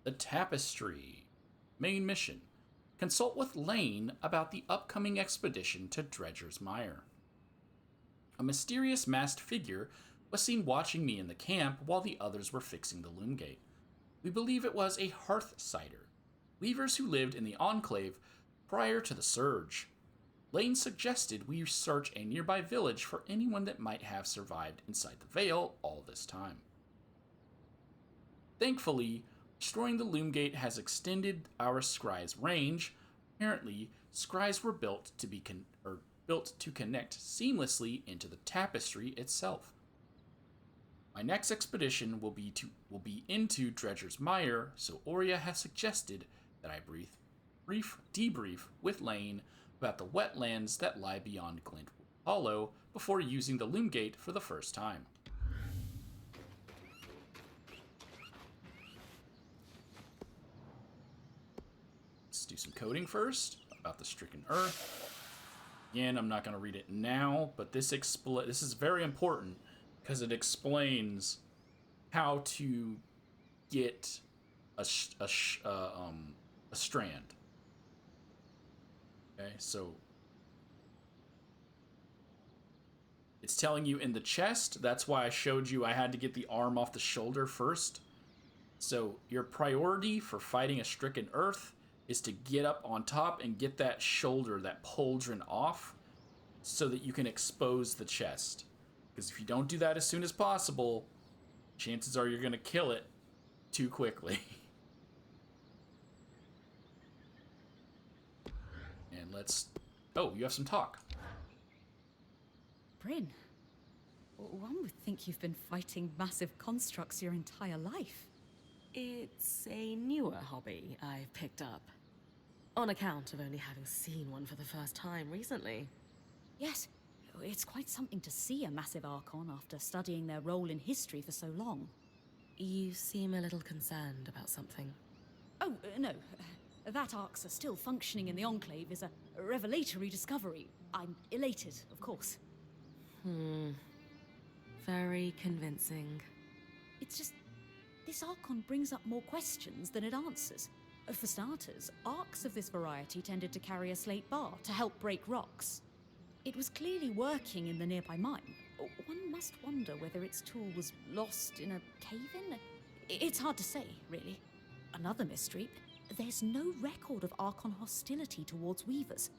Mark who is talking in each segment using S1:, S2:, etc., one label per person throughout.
S1: The Tapestry. Main mission. Consult with Lane about the upcoming expedition to Dredger's Mire. A mysterious masked figure was seen watching me in the camp while the others were fixing the loom gate. We believe it was a Hearthsider, weavers who lived in the Enclave prior to the Surge. Lane suggested we search a nearby village for anyone that might have survived inside the Veil all this time. Thankfully, destroying the loom gate has extended our scry's range. Apparently, scries were built to connect seamlessly into the tapestry itself. My next expedition will be into Dredger's Mire, so Oria has suggested that I brief debrief with Lane about the wetlands that lie beyond Glintwood Hollow before using the loom gate for the first time. Let's do some coding first about the stricken earth. Again, I'm not going to read it now, but this is very important because it explains how to get a strand. Okay, so it's telling you in the chest. That's why I showed you I had to get the arm off the shoulder first. So your priority for fighting a stricken earth is to get up on top and get that shoulder, that pauldron off, so that you can expose the chest. Because if you don't do that as soon as possible, chances are you're going to kill it too quickly. And let's... Oh, you have some talk.
S2: Bryn, one would think you've been fighting massive constructs your entire life.
S3: It's a newer hobby I've picked up, on account of only having seen one for the first time recently.
S2: Yes, it's quite something to see a massive Archon after studying their role in history for so long.
S3: You seem a little concerned about something.
S2: Oh, no. That Arcs are still functioning in the Enclave is a revelatory discovery. I'm elated, of course.
S3: Very convincing.
S2: It's just... this Archon brings up more questions than it answers. For starters, Arcs of this variety tended to carry a slate bar to help break rocks. It was clearly working in the nearby mine. One must wonder whether its tool was lost in a cave-in? It's hard to say, really. Another mystery, there's no record of Archon hostility towards weavers.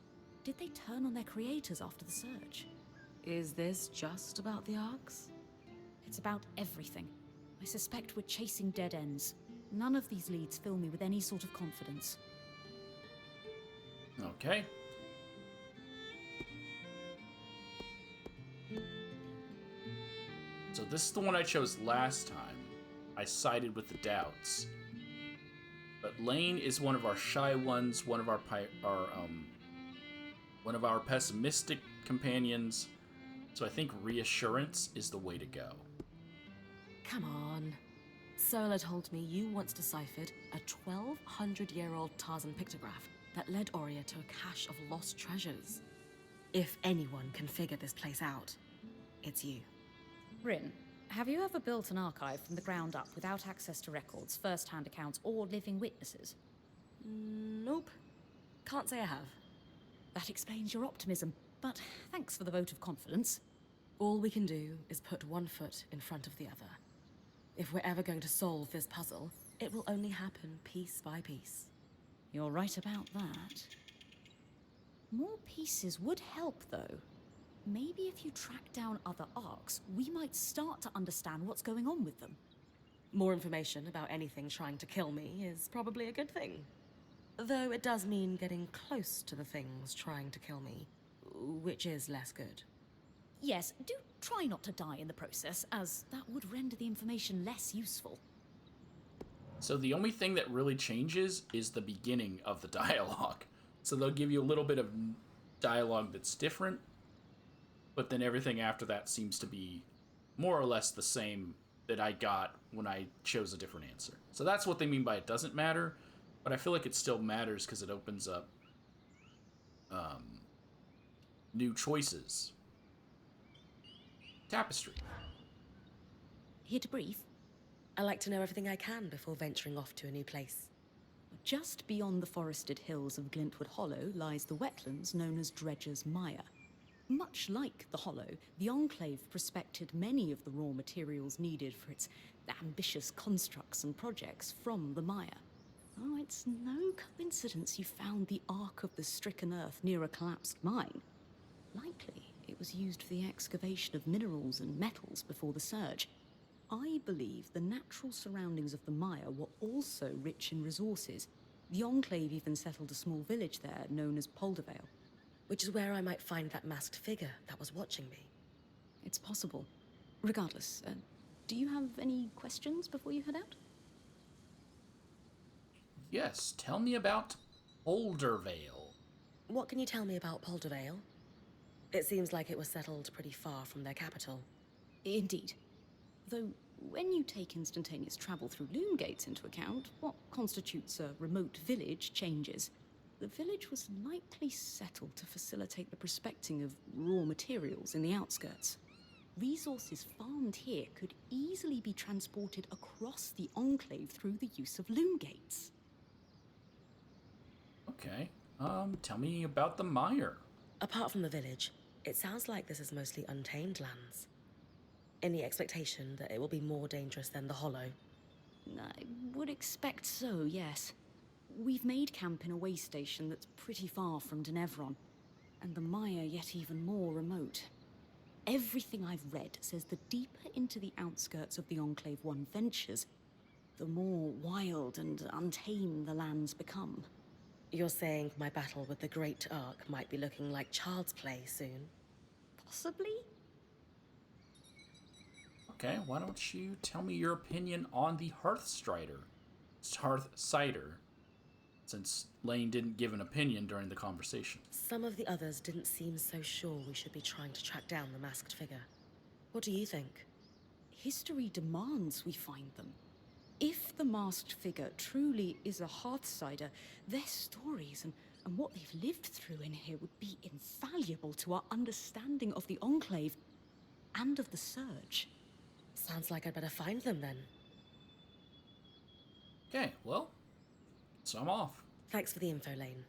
S2: Did they turn on their creators after the Surge?
S3: Is this just about the Arcs?
S2: It's about everything. I suspect we're chasing dead ends. None of these leads fill me with any sort of confidence.
S1: Okay. So this is the one I chose last time. I sided with the doubts. But Lane is one of our shy ones, one of our pessimistic companions. So I think reassurance is the way to go.
S3: Come on. Sola told me you once deciphered a 1,200-year-old Tarzan pictograph that led Oria to a cache of lost treasures. If anyone can figure this place out, it's you.
S2: Bryn, have you ever built an archive from the ground up without access to records, first-hand accounts, or living witnesses?
S3: Nope. Can't say I have.
S2: That explains your optimism, but thanks for the vote of confidence.
S3: All we can do is put one foot in front of the other. If we're ever going to solve this puzzle, it will only happen piece by piece.
S2: You're right about that. More pieces would help, though. Maybe if you track down other arcs, we might start to understand what's going on with them.
S3: More information about anything trying to kill me is probably a good thing. Though it does mean getting close to the things trying to kill me, which is less good.
S2: Yes, do try not to die in the process, as that would render the information less useful.
S1: So the only thing that really changes is the beginning of the dialogue. So they'll give you a little bit of dialogue that's different, but then everything after that seems to be more or less the same that I got when I chose a different answer. So that's what they mean by it doesn't matter, but I feel like it still matters because it opens up new choices. Tapestry.
S2: Here to brief?
S3: I like to know everything I can before venturing off to a new place.
S2: Just beyond the forested hills of Glintwood Hollow lies the wetlands known as Dredger's Mire. Much like the Hollow, the Enclave prospected many of the raw materials needed for its ambitious constructs and projects from the mire. Oh, it's no coincidence you found the Ark of the Stricken Earth near a collapsed mine. Likely, it was used for the excavation of minerals and metals before the surge. I believe the natural surroundings of the mire were also rich in resources. The Enclave even settled a small village there known as Poldervale.
S3: Which is where I might find that masked figure that was watching me.
S2: It's possible. Regardless, do you have any questions before you head out?
S1: Yes, tell me about Poldervale.
S3: What can you tell me about Poldervale? It seems like it was settled pretty far from their capital.
S2: Indeed. Though, when you take instantaneous travel through loom gates into account, what constitutes a remote village changes. The village was likely settled to facilitate the prospecting of raw materials in the outskirts. Resources farmed here could easily be transported across the Enclave through the use of loom gates.
S1: Okay, tell me about the mire.
S3: Apart from the village, it sounds like this is mostly untamed lands. In the expectation that it will be more dangerous than the Hollow.
S2: I would expect so, yes. We've made camp in a way station that's pretty far from Denevron, and the mire yet even more remote. Everything I've read says the deeper into the outskirts of the Enclave one ventures, the more wild and untamed the lands become.
S3: You're saying my battle with the Great Ark might be looking like child's play soon?
S2: Possibly?
S1: Okay, why don't you tell me your opinion on the Hearthstrider? Hearthsider, since Lane didn't give an opinion during the conversation.
S3: Some of the others didn't seem so sure we should be trying to track down the masked figure. What do you think?
S2: History demands we find them. If the masked figure truly is a Hearthsider, their stories and what they've lived through in here would be invaluable to our understanding of the Enclave and of the Surge.
S3: Sounds like I'd better find them then.
S1: Okay, well, so I'm off.
S3: Thanks for the info, Lane.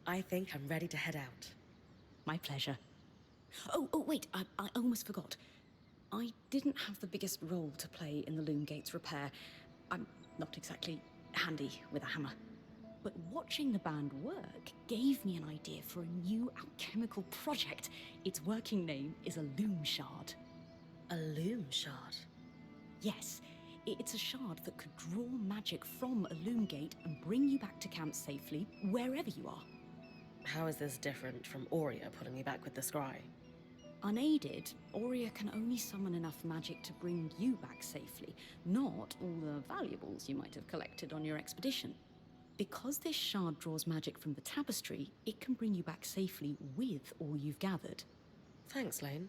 S3: I think I'm ready to head out.
S2: My pleasure. Oh, wait, I almost forgot. I didn't have the biggest role to play in the loom gate's repair. I'm not exactly handy with a hammer. But watching the band work gave me an idea for a new alchemical project. Its working name is a loom shard.
S3: A loom shard?
S2: Yes, it's a shard that could draw magic from a loom gate and bring you back to camp safely, wherever you are.
S3: How is this different from Aurea putting me back with the scry?
S2: Unaided, Aurea can only summon enough magic to bring you back safely, not all the valuables you might have collected on your expedition. Because this shard draws magic from the Tapestry, it can bring you back safely with all you've gathered.
S3: Thanks, Lane.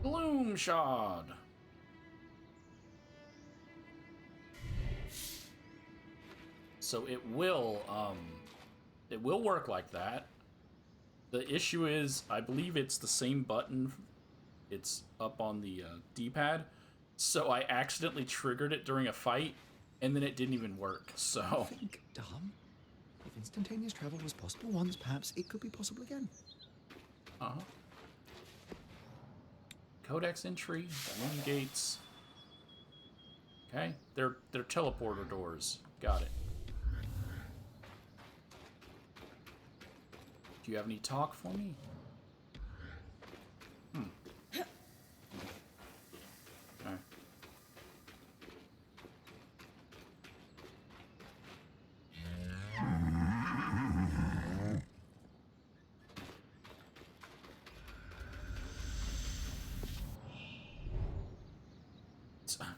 S1: Bloom Shard. So it will work like that. The issue is, I believe it's the same button. It's up on the D-pad. So I accidentally triggered it during a fight, and then it didn't even work, so...
S4: Think dumb. If instantaneous travel was possible once, perhaps it could be possible again.
S1: Uh-huh. Codex entry, balloon gates. Okay, they're teleporter doors. Got it. Do you have any talk for me? Okay.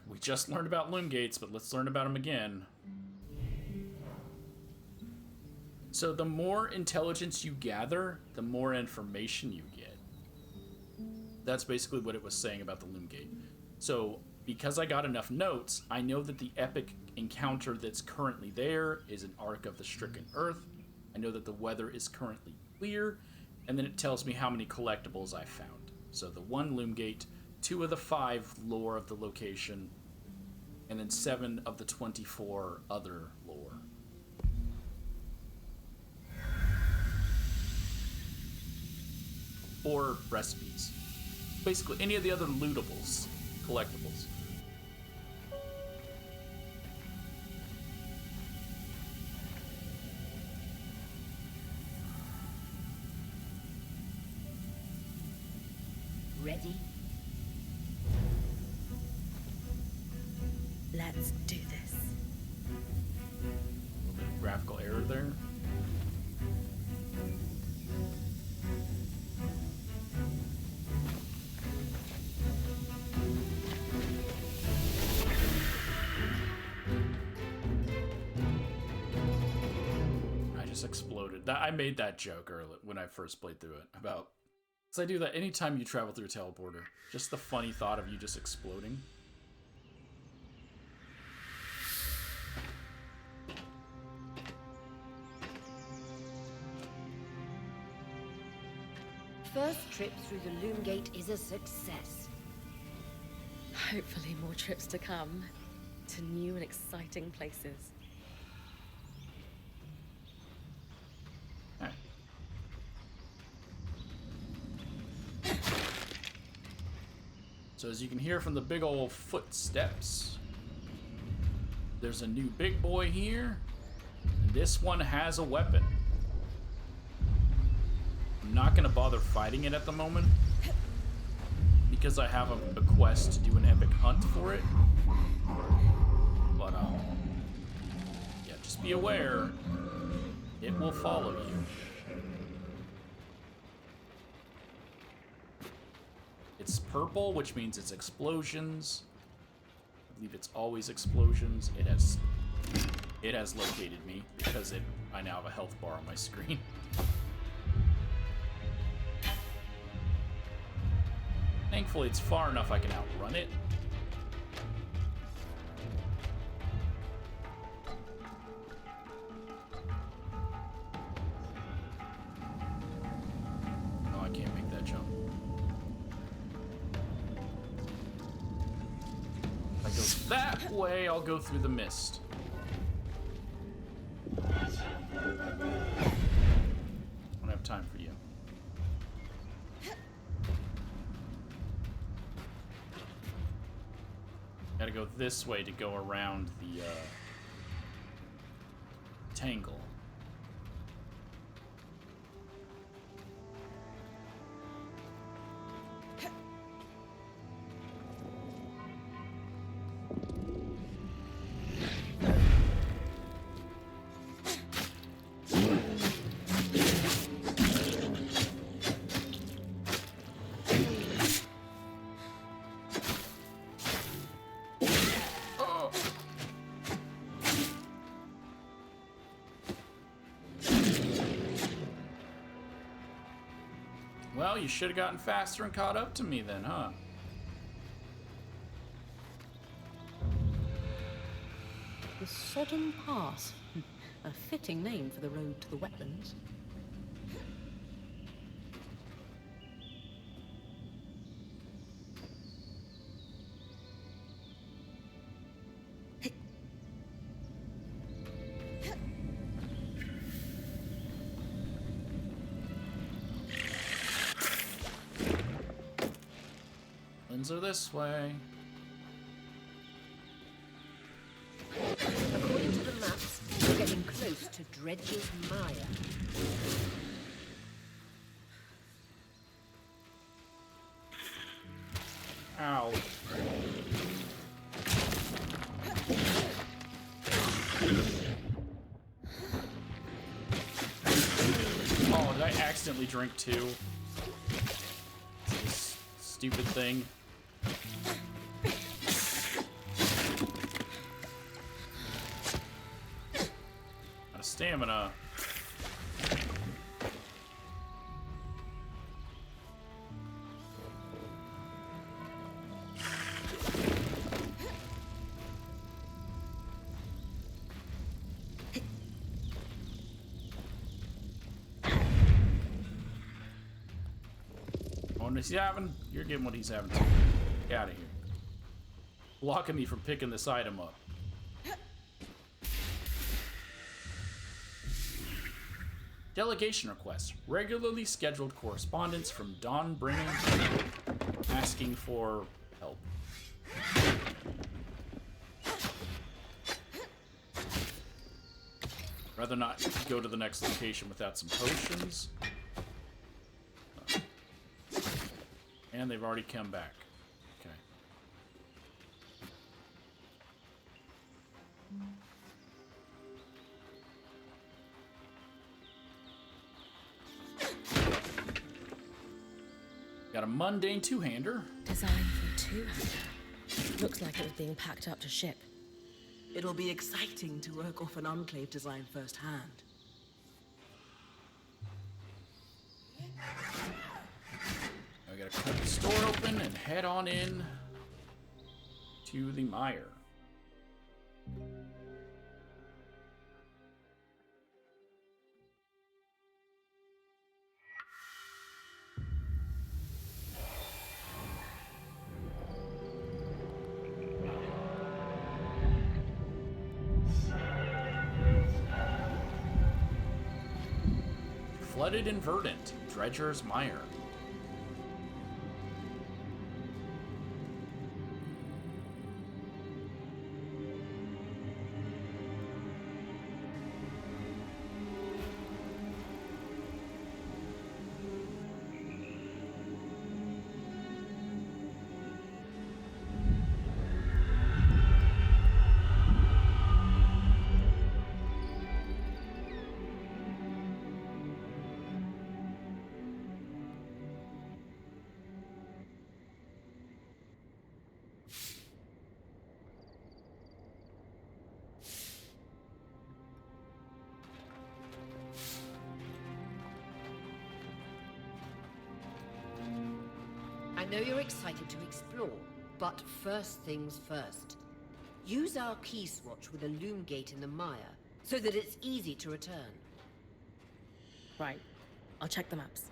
S1: We just learned about loom gates, but let's learn about them again. So the more intelligence you gather, the more information you get. That's basically what it was saying about the loom gate. So because I got enough notes, I know that the epic encounter that's currently there is an Ark of the Stricken Earth. I know that the weather is currently clear, and then it tells me how many collectibles I found. So the 1 loom gate, 2 of the 5 lore of the location, and then 7 of the 24 other lore. Or recipes. Basically, any of the other lootables, collectibles.
S5: Ready? Let's do this.
S1: A little bit of graphical error there. I just exploded. I made that joke earlier when I first played through it about. Because I do that anytime you travel through a teleporter. Just the funny thought of you just exploding.
S5: First trip through the Loom Gate is a success.
S3: Hopefully more trips to come. To new and exciting places.
S1: Alright. So as you can hear from the big old footsteps, there's a new big boy here. And this one has a weapon. I'm not going to bother fighting it at the moment because I have a quest to do an epic hunt for it. But, yeah, just be aware, it will follow you. It's purple, which means it's explosions. I believe it's always explosions. It has located me because I now have a health bar on my screen. Thankfully, it's far enough I can outrun it. Oh, I can't make that jump. If I go that way, I'll go through the mist. I don't have time for you. Gotta go this way to go around the tangle. Well, you should have gotten faster and caught up to me then, huh?
S2: The Sodden Pass. A fitting name for the road to the wetlands.
S1: Are this way.
S5: According to the maps, we're getting close to Dredge's Mire.
S1: Ow. Oh, did I accidentally drink two? This stupid thing. Out of stamina. What he's having? You're getting what he's having too. Get out of here. Blocking me from picking this item up. Delegation request. Regularly scheduled correspondence from Don Brennan asking for help. Rather not go to the next location without some potions. And they've already come back. Okay. Got a mundane two-hander.
S3: Designed for two-hander. Looks like it was being packed up to ship.
S6: It'll be exciting to work off an Enclave design firsthand.
S1: I gotta cut the store open and head on in to the mire. Flooded and verdant, Dredger's Mire.
S5: I know you're excited to explore, but first things first. Use our key swatch with a loom gate in the mire, so that it's easy to return.
S3: Right. I'll check the maps.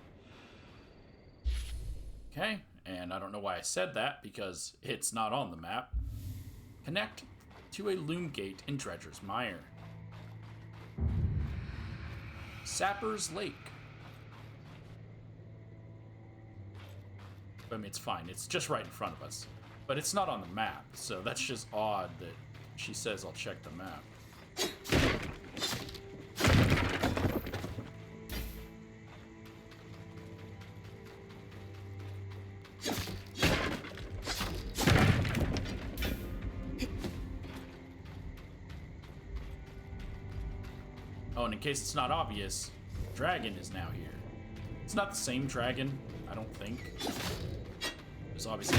S1: Okay, and I don't know why I said that, because it's not on the map. Connect to a loom gate in Dredger's Mire. Sapper's Lake. I mean, it's fine. It's just right in front of us. But it's not on the map, so that's just odd that she says I'll check the map. Oh, and in case it's not obvious, dragon is now here. It's not the same dragon, I don't think. There's obviously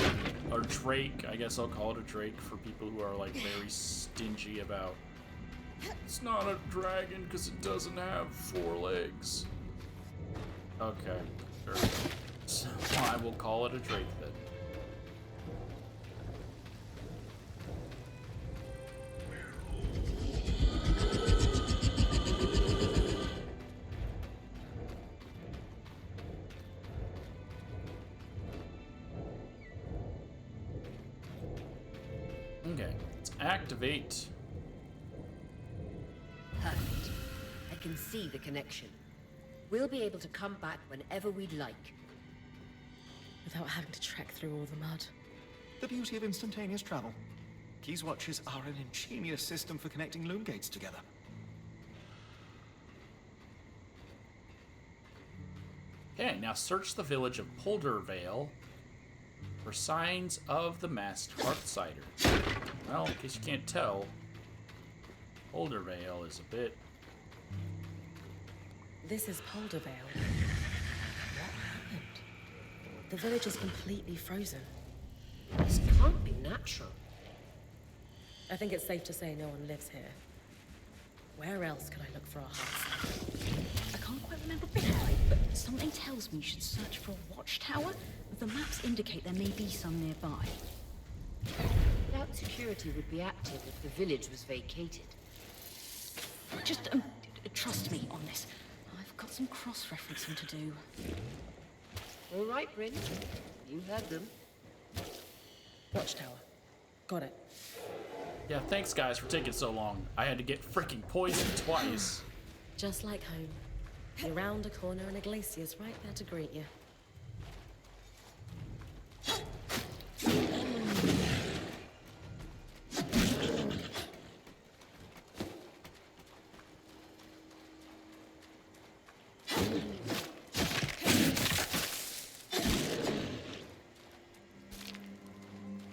S1: a drake, I guess I'll call it a drake for people who are like very stingy about it's not a dragon because it doesn't have 4 legs. Okay, sure. So I will call it a drake then. Okay, let's activate.
S5: Perfect. I can see the connection. We'll be able to come back whenever we'd like.
S3: Without having to trek through all the mud.
S4: The beauty of instantaneous travel. Keys watches are an ingenious system for connecting loom gates together.
S1: Okay, now search the village of Poldervale for signs of the masked Hearthsider. Well, in case you can't tell, Poldervale is a bit...
S3: This is Poldervale. What happened? The village is completely frozen.
S5: This can't be natural.
S3: I think it's safe to say no one lives here. Where else could I look for a Hearthsider?
S2: I can't quite remember why, but something tells me you should search for a watchtower. The maps indicate there may be some nearby.
S5: Doubt security would be active if the village was vacated.
S2: Just trust me on this. I've got some cross-referencing to do.
S5: All right, Bryn. You heard them.
S6: Watchtower. Got it.
S1: Yeah, thanks guys for taking so long. I had to get freaking poisoned twice.
S3: Just like home. You're round a corner and a glacier's right there to greet you.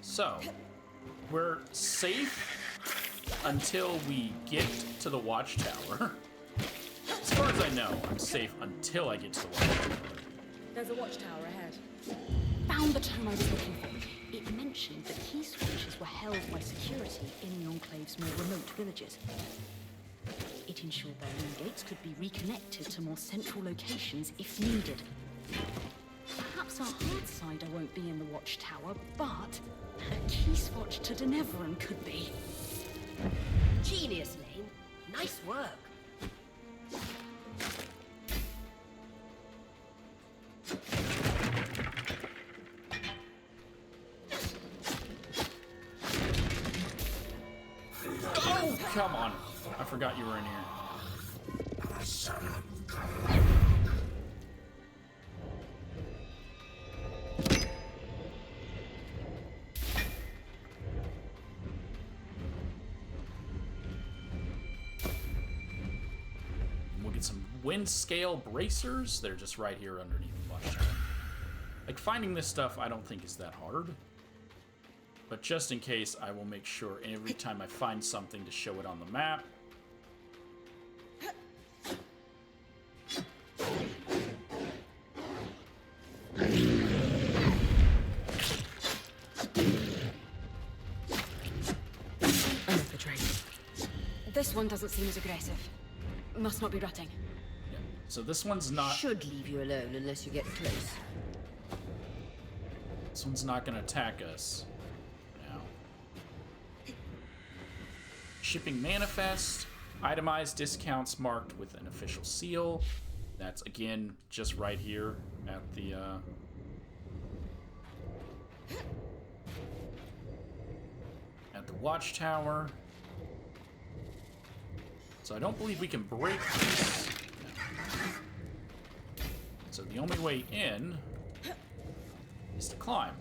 S1: So, we're safe until we get to the watchtower. As far as I know, I'm safe until I get to the watchtower.
S3: There's a watchtower ahead.
S2: Found the tome I was looking for. It mentioned that key switches were held by security in the Enclave's more remote villages. It ensured that loom gates could be reconnected to more central locations if needed. Perhaps our hard cider won't be in the watchtower, but a key swatch to Denevran could be.
S5: Genius, Lane. Nice work.
S1: Oh, come on. I forgot you were in here. We'll get some wind scale bracers. They're just right here underneath the watchtower. Like, finding this stuff I don't think is that hard. But just in case, I will make sure every time I find something to show it on the map.
S3: Another drain.
S2: This one doesn't seem as aggressive. Must not be rutting.
S1: Yeah. So this one's not.
S5: Should leave you alone unless you get close.
S1: This one's not going to attack us. Now. Shipping manifest. Itemized discounts marked with an official seal. That's again just right here at the. At the watchtower. So I don't believe we can break this. So the only way in is to climb.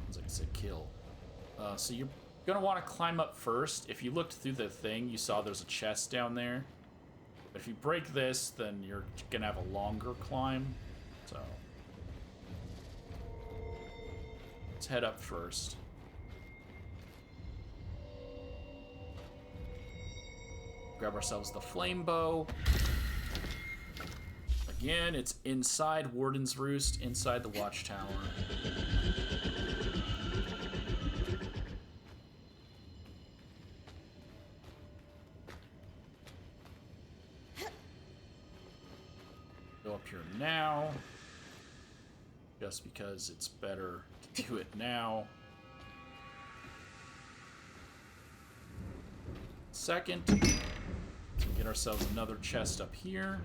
S1: Sounds like it said kill. So you're gonna want to climb up first. If you looked through the thing, you saw there's a chest down there. But if you break this, then you're gonna have a longer climb. So let's head up first. Grab ourselves the flame bow. Again, it's inside Warden's Roost, inside the watchtower. Go up here now, just because it's better to do it now. Second, get ourselves another chest up here.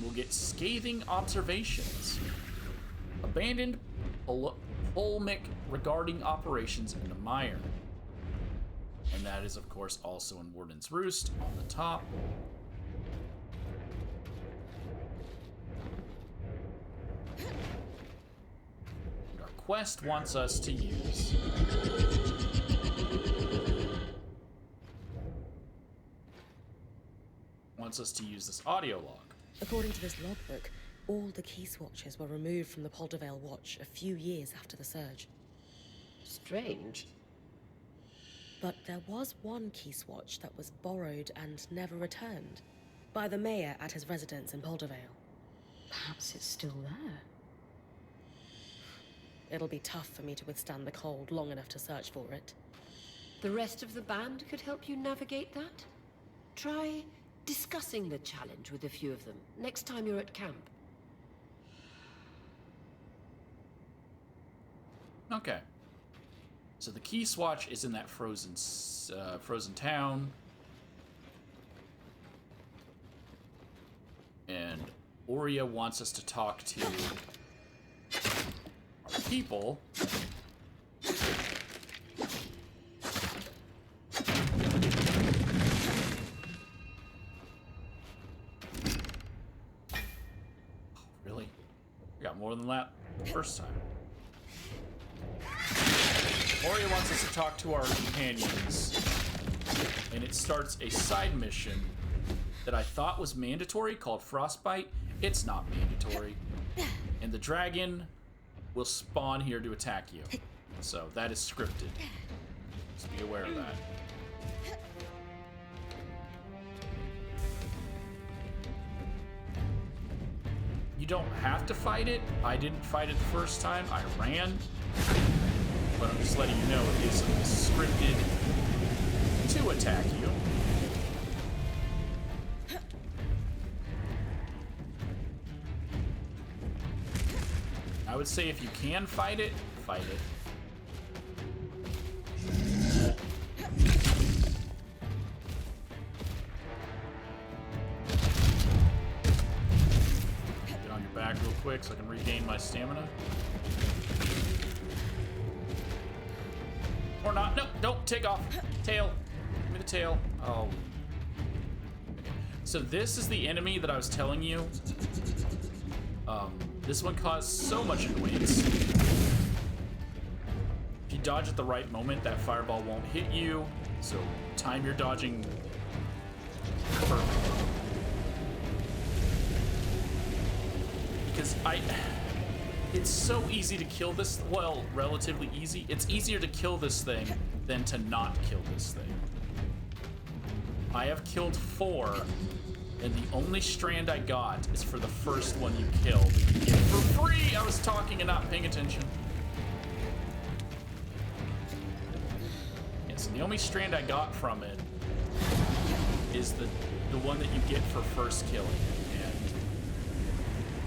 S1: We'll get scathing observations. Abandoned polemic regarding operations in the mire. And that is, of course, also in Warden's Roost on the top. And our quest wants us to use. Wants us to use this audio log.
S3: According to this logbook, all the key swatches were removed from the Poldervale Watch a few years after the surge.
S5: Strange.
S3: But there was one key swatch that was borrowed and never returned by the mayor at his residence in Poldervale.
S2: Perhaps it's still there.
S3: It'll be tough for me to withstand the cold long enough to search for it.
S5: The rest of the band could help you navigate that? Try discussing the challenge with a few of them next time you're at camp.
S1: Okay. So the key swatch is in that frozen town. And Aurea wants us to talk to our people. Really? We got more than that the first time. Aurea wants us to talk to our companions, and it starts a side mission that I thought was mandatory called Frostbite. It's not mandatory. And the dragon will spawn here to attack you. So that is scripted. Just be aware of that. You don't have to fight it. I didn't fight it the first time. I ran. But I'm just letting you know it is scripted to attack you. I would say if you can fight it, fight it. Get on your back real quick so I can regain my stamina. Or not. No, don't take off. Tail. Give me the tail. Oh. Okay. So this is the enemy that I was telling you. This one caused so much annoyance. If you dodge at the right moment, that fireball won't hit you. So time your dodging perfectly. Because it's so easy to kill this, well, relatively easy. It's easier to kill this thing than to not kill this thing. I have killed 4, and the only strand I got is for the first one you killed. You get it for free! I was talking and not paying attention. Yes, and the only strand I got from it is the one that you get for first killing.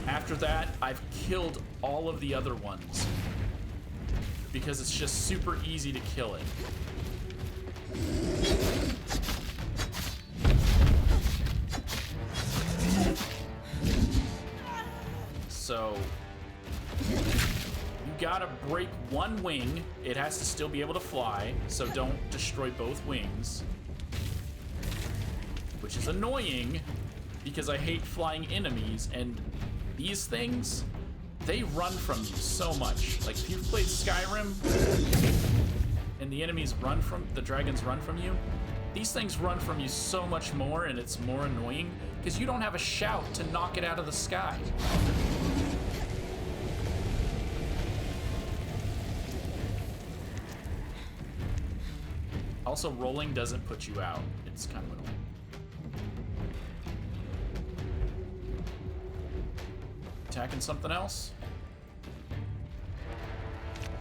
S1: After that, I've killed all of the other ones because it's just super easy to kill it. So you gotta break one wing. It has to still be able to fly, so don't destroy both wings, which is annoying because I hate flying enemies, and these things, they run from you so much. Like, if you've played Skyrim and the enemies run from, the dragons run from you, these things run from you so much more, and it's more annoying because you don't have a shout to knock it out of the sky. Also, rolling doesn't put you out. It's kind of annoying. Attacking something else?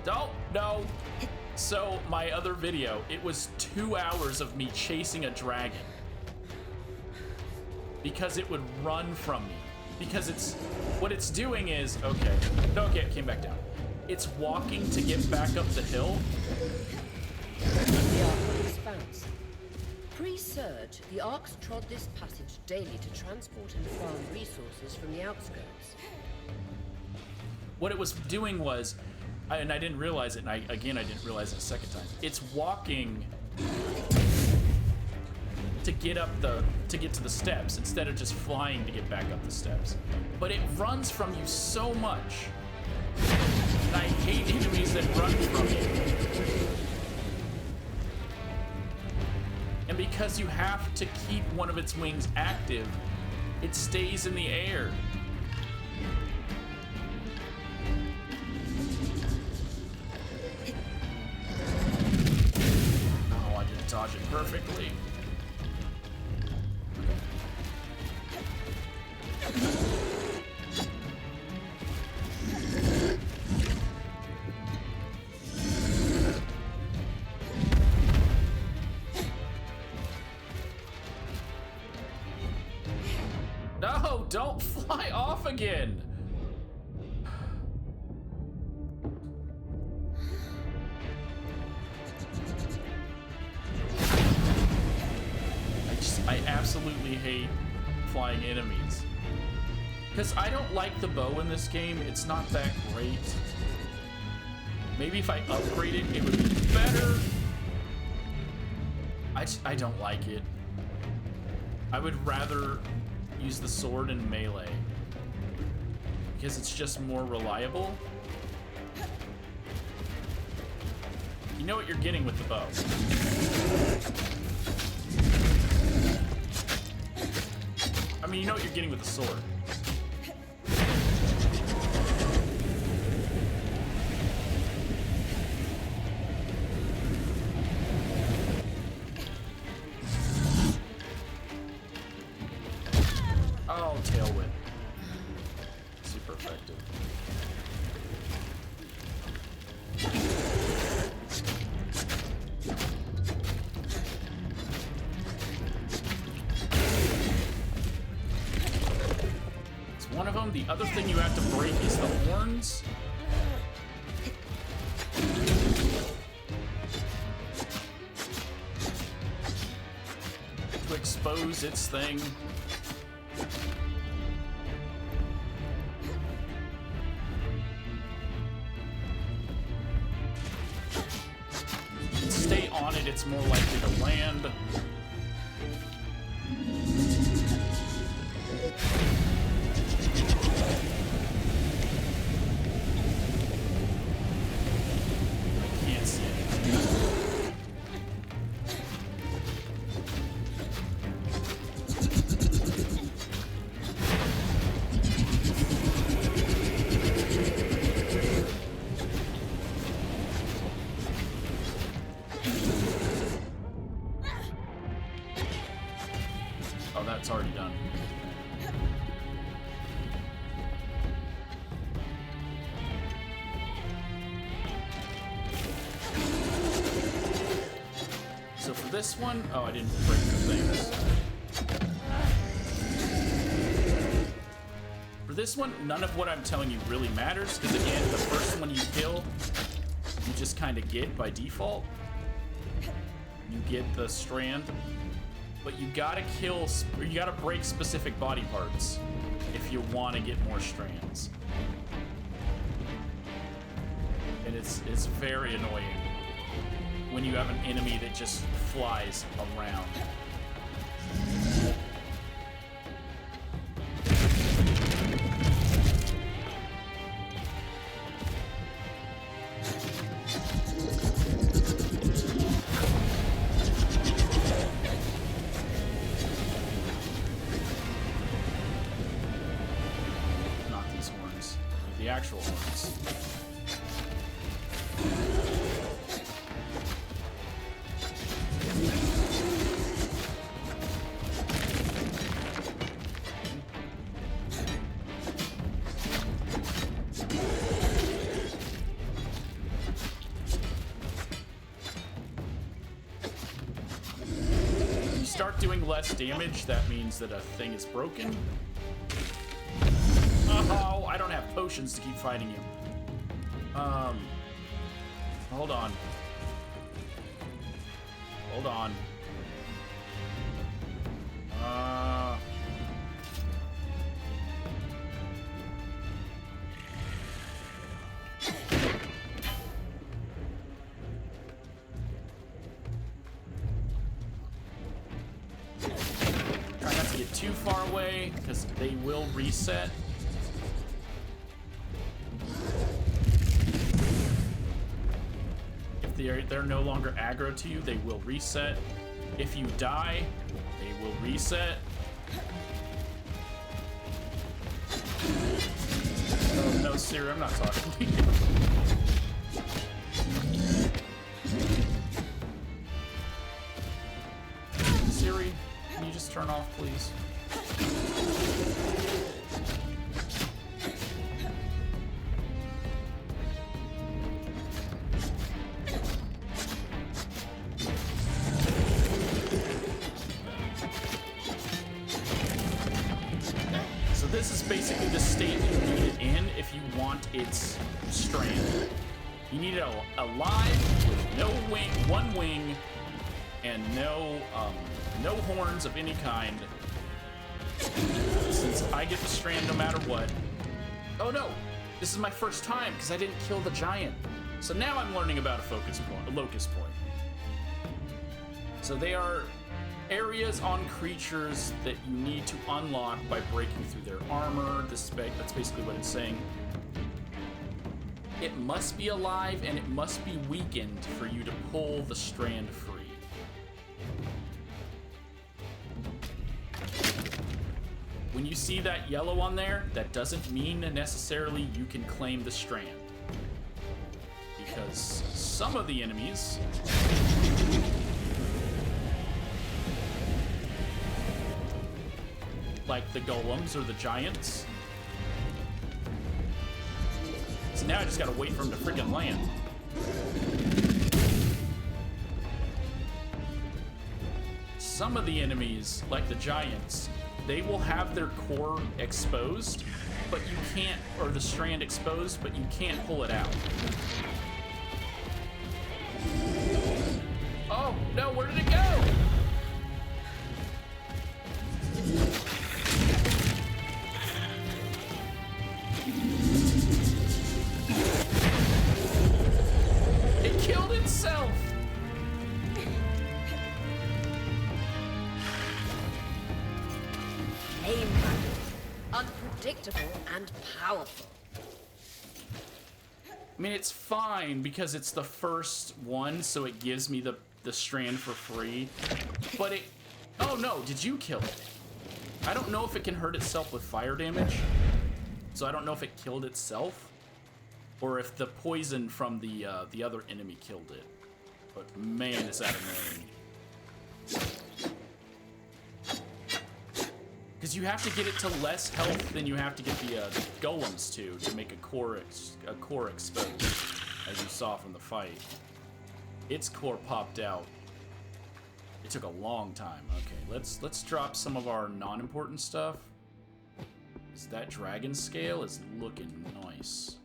S1: Don't, no. So my other video, it was 2 hours of me chasing a dragon because it would run from me. Because it's, what it's doing is, okay, it came back down. It's walking to get back up the hill.
S5: The Ark expands. Pre-surge, the Arks trod this passage daily to transport and farm resources from the outskirts.
S1: What it was doing was, and I didn't realize it, and I didn't realize it a second time. It's walking to get to the steps instead of just flying to get back up the steps. But it runs from you so much. And I hate enemies that run from you. And because you have to keep one of its wings active, it stays in the air. Oh, I didn't dodge it perfectly. fly off again. I absolutely hate flying enemies. Because I don't like the bow in this game. It's not that great. Maybe if I upgrade it, it would be better. I don't like it. I would rather use the sword in melee. Because it's just more reliable. You know what you're getting with the bow. I mean, you know what you're getting with the sword. Oh, tail whip. Super effective. One of them. The other thing you have to break is the horns. To expose its thing. Stay on it, it's more likely to land. It's already done. So for this one, oh, I didn't break the things. For this one, none of what I'm telling you really matters, because again, the first one you kill, you just kind of get by default. You get the strand. But you gotta kill, or you gotta break specific body parts if you want to get more strands. And it's very annoying when you have an enemy that just flies around. Actual horns. When you start doing less damage, that means that a thing is broken. Oh, I don't have potions to keep fighting you. Hold on. Hold on. Try not to get too far away, because they will reset. They're no longer aggro to you, they will reset. If you die, they will reset. Oh, no, Siri, I'm not talking to you. Siri, can you just turn off, please? basically the state you need it in if you want its strand. You need it alive with no wing, one wing, and no horns of any kind. Since I get the strand no matter what. Oh no, this is my first time because I didn't kill the giant. So now I'm learning about a focus point, a locus point. So they are areas on creatures that you need to unlock by breaking through their armor. That's basically what it's saying. It must be alive and it must be weakened for you to pull the strand free. When you see that yellow on there, that doesn't mean necessarily you can claim the strand. Because some of the enemies like the golems or the giants. So now I just gotta wait for him to freaking land. Some of the enemies, like the giants, they will have their core exposed, but you can't, or the strand exposed, but you can't pull it out. Oh, no, where did it go? It killed itself.
S5: Unpredictable and powerful.
S1: I mean, it's fine because it's the first one, so it gives me the strand for free. But it... Oh no, did you kill it? I don't know if it can hurt itself with fire damage. So I don't know if it killed itself. Or if the poison from the other enemy killed it. But man, is that annoying. Because you have to get it to less health than you have to get the golems to make a core exposed, as you saw from the fight. Its core popped out. It took a long time. Okay, let's drop some of our non-important stuff. That dragon scale is looking nice.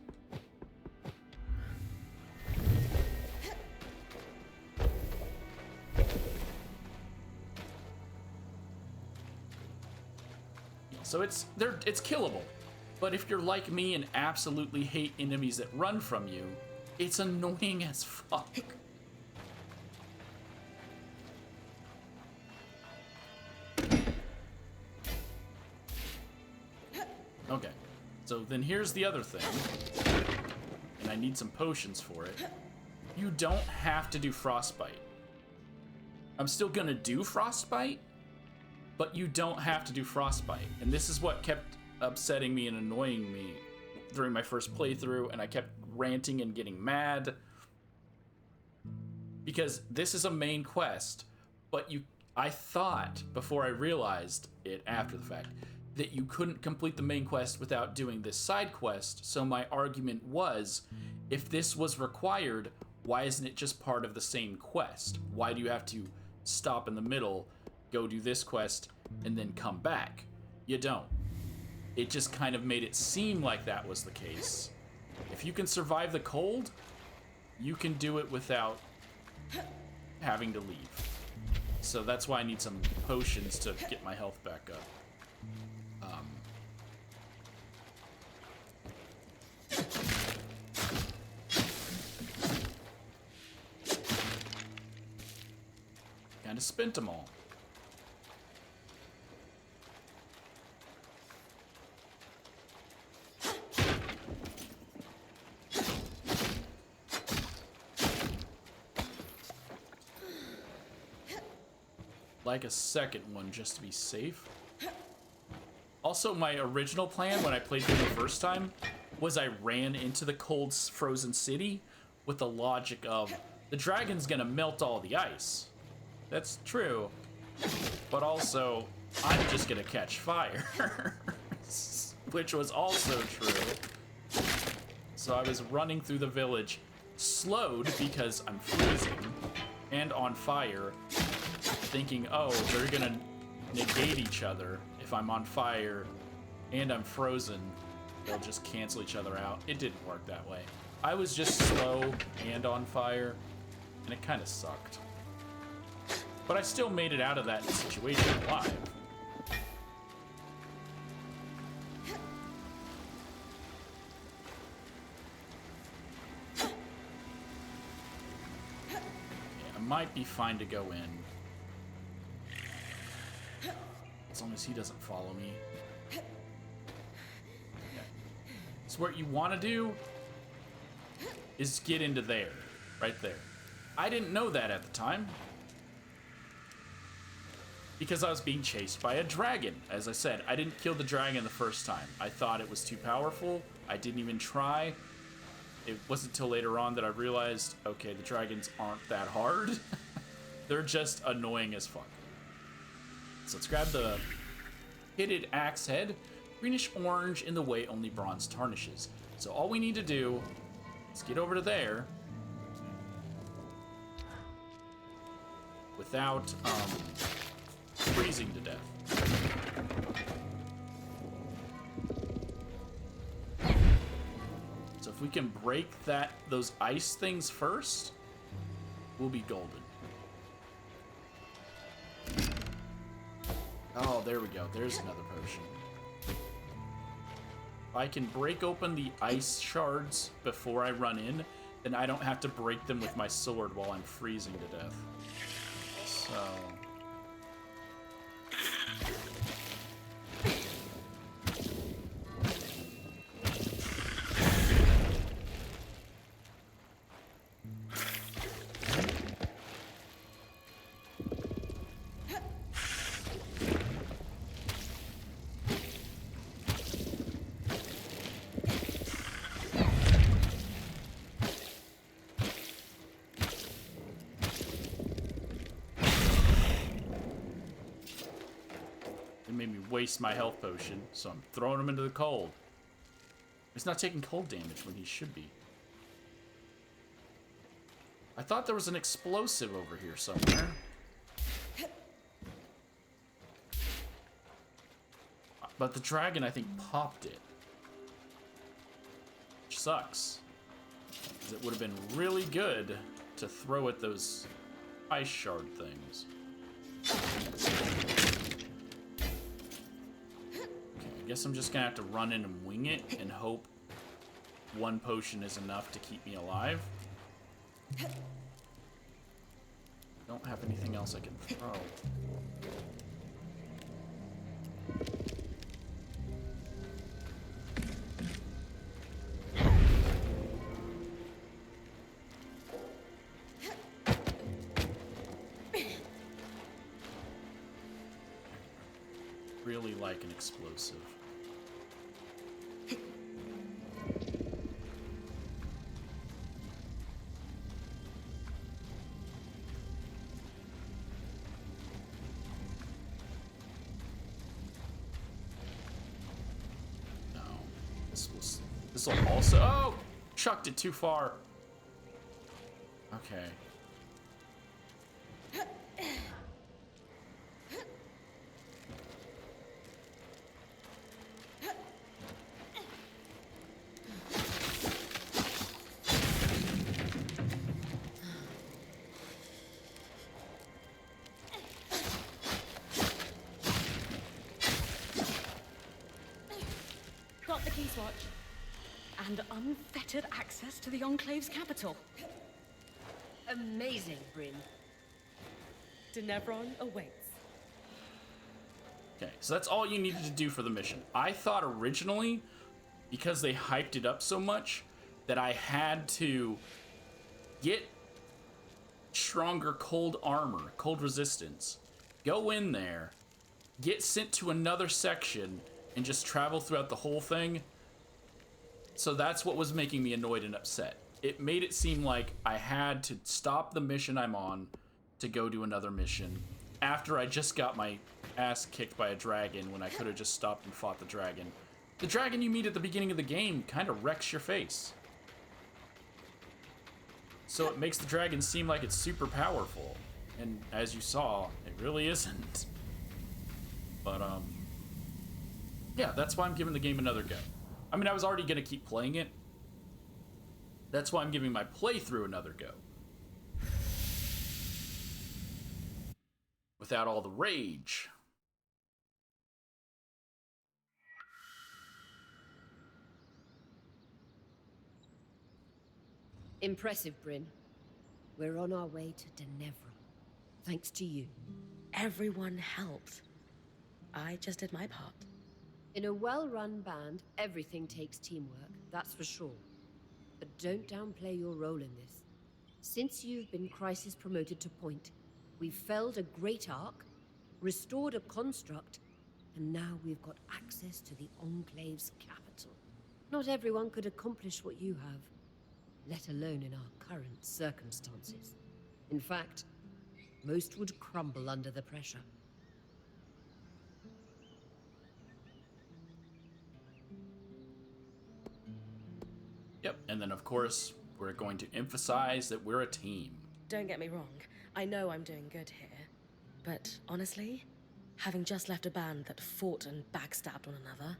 S1: So it's killable, but if you're like me and absolutely hate enemies that run from you, it's annoying as fuck. Okay, so then here's the other thing, and I need some potions for it. You don't have to do frostbite. I'm still gonna do frostbite, but you don't have to do frostbite. And this is what kept upsetting me and annoying me during my first playthrough, and I kept ranting and getting mad. Because this is a main quest, but I thought, before I realized it after the fact, that you couldn't complete the main quest without doing this side quest, so my argument was, if this was required, why isn't it just part of the same quest? Why do you have to stop in the middle, go do this quest, and then come back? You don't. It just kind of made it seem like that was the case. If you can survive the cold, you can do it without having to leave. So that's why I need some potions to get my health back up. Kind of spent them all. Like a second one just to be safe. Also, my original plan when I played through the first time was I ran into the cold frozen city with the logic of the dragon's gonna melt all the ice. That's true, but also I'm just gonna catch fire, which was also true. So I was running through the village, slowed because I'm freezing and on fire, thinking, oh, they're gonna negate each other if I'm on fire and I'm frozen, they'll just cancel each other out. It didn't work that way. I was just slow and on fire, and it kind of sucked. But I still made it out of that situation alive. Yeah, I might be fine to go in. As long as he doesn't follow me. Yeah. So what you want to do is get into there. Right there. I didn't know that at the time. Because I was being chased by a dragon. As I said, I didn't kill the dragon the first time. I thought it was too powerful. I didn't even try. It wasn't until later on that I realized, okay, the dragons aren't that hard. They're just annoying as fuck. So let's grab the pitted axe head. Greenish orange in the way only bronze tarnishes. So all we need to do is get over to there without freezing to death. So if we can break those ice things first, we'll be golden. Oh, there we go. There's another potion. If I can break open the ice shards before I run in, then I don't have to break them with my sword while I'm freezing to death. So... made me waste my health potion, so I'm throwing him into the cold. He's not taking cold damage when he should be. I thought there was an explosive over here somewhere. But the dragon, I think, popped it. Which sucks. Because it would have been really good to throw at those ice shard things. I guess I'm just gonna have to run in and wing it and hope one potion is enough to keep me alive. Don't have anything else I can throw. Really like an explosive. No. This will also... Oh! Chucked it too far. Okay.
S2: Got the key swatch. And unfettered access to the Enclave's capital.
S5: Amazing, Bryn.
S2: Denevron awaits.
S1: Okay, so that's all you needed to do for the mission. I thought originally, because they hyped it up so much, that I had to get stronger cold armor, cold resistance, go in there, get sent to another section, and just travel throughout the whole thing. So that's what was making me annoyed and upset. It made it seem like I had to stop the mission I'm on to go do another mission after I just got my ass kicked by a dragon when I could have just stopped and fought the dragon. The dragon you meet at the beginning of the game kind of wrecks your face. So it makes the dragon seem like it's super powerful. And as you saw, it really isn't. But, Yeah, that's why I'm giving the game another go. I mean, I was already going to keep playing it. That's why I'm giving my playthrough another go. Without all the rage.
S5: Impressive, Bryn. We're on our way to Denevra. Thanks to you.
S3: Everyone helped. I just did my part.
S5: In a well-run band, everything takes teamwork, that's for sure. But don't downplay your role in this. Since you've been Crisis promoted to Point, we've felled a great arc, restored a construct, and now we've got access to the Enclave's capital. Not everyone could accomplish what you have, let alone in our current circumstances. In fact, most would crumble under the pressure.
S1: Yep, and then of course, we're going to emphasize that we're a team.
S3: Don't get me wrong, I know I'm doing good here. But honestly, having just left a band that fought and backstabbed one another,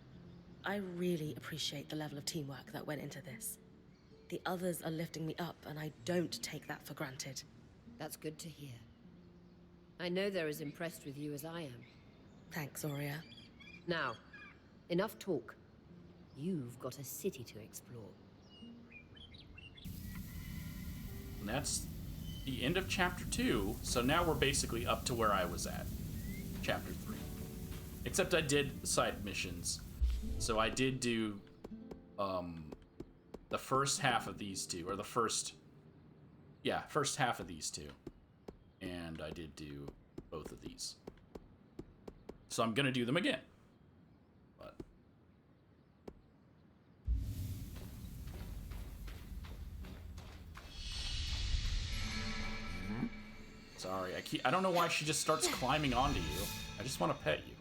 S3: I really appreciate the level of teamwork that went into this. The others are lifting me up, and I don't take that for granted.
S5: That's good to hear. I know they're as impressed with you as I am.
S3: Thanks, Aurea.
S5: Now, enough talk. You've got a city to explore.
S1: And that's the end of Chapter 2, so now we're basically up to where I was at. Chapter 3. Except I did side missions. So I did do the first half of these two, or the first half of these two. And I did do both of these. So I'm gonna do them again. But sorry, I don't know why she just starts climbing onto you. I just want to pet you.